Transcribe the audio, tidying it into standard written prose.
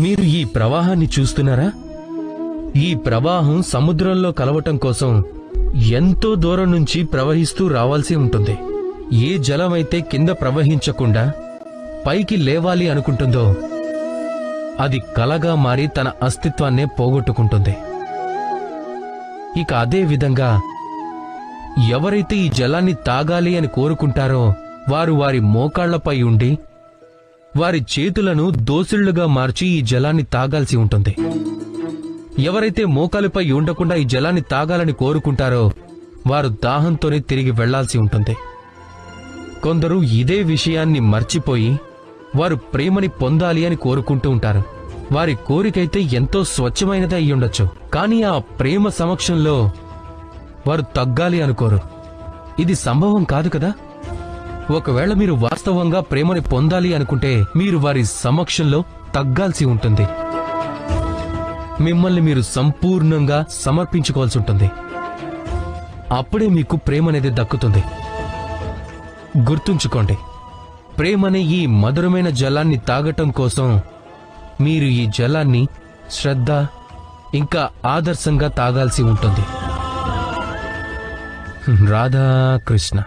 మీరు ఈ ప్రవాహాన్ని చూస్తున్నారా? ఈ ప్రవాహం సముద్రంలో కలవటం కోసం ఎంతో దూరం నుంచి ప్రవహిస్తూ రావాల్సి ఉంటుంది. ఏ జలమైతే కింద ప్రవహించకుండా పైకి లేవాలి అనుకుంటుందో అది కలగా మారి తన అస్తిత్వాన్నే పోగొట్టుకుంటుంది. ఇక అదే విధంగా ఎవరైతే ఈ జలాన్ని తాగాలి అని కోరుకుంటారో వారు వారి మోకాళ్లపై ఉండి వారి చేతులను దోసిళ్లుగా మార్చి ఈ జలాన్ని తాగాల్సి ఉంటుంది. ఎవరైతే మోకాలుపై ఉండకుండా ఈ జలాన్ని తాగాలని కోరుకుంటారో వారు దాహంతోనే తిరిగి వెళ్లాల్సి ఉంటుంది. కొందరు ఇదే విషయాన్ని మర్చిపోయి వారు ప్రేమని పొందాలి అని కోరుకుంటూ ఉంటారు. వారి కోరికైతే ఎంతో స్వచ్ఛమైనదే అయ్యుండొచ్చు, కానీ ఆ ప్రేమ సమక్షంలో వారు తగ్గాలి అనుకోరు. ఇది సంభవం కాదు కదా. ఒకవేళ మీరు వాస్తవంగా ప్రేమని పొందాలి అనుకుంటే మీరు వారి సమక్షంలో తగ్గాల్సి ఉంటుంది. మిమ్మల్ని మీరు సంపూర్ణంగా సమర్పించుకోవాల్సి ఉంటుంది. అప్పుడే మీకు ప్రేమనేది దక్కుతుంది. గుర్తుంచుకోండి, ప్రేమనే ఈ మధురమైన జలాన్ని తాగటం కోసం మీరు ఈ జలాన్ని శ్రద్ధ ఇంకా ఆదర్శంగా తాగాల్సి ఉంటుంది. రాధాకృష్ణ.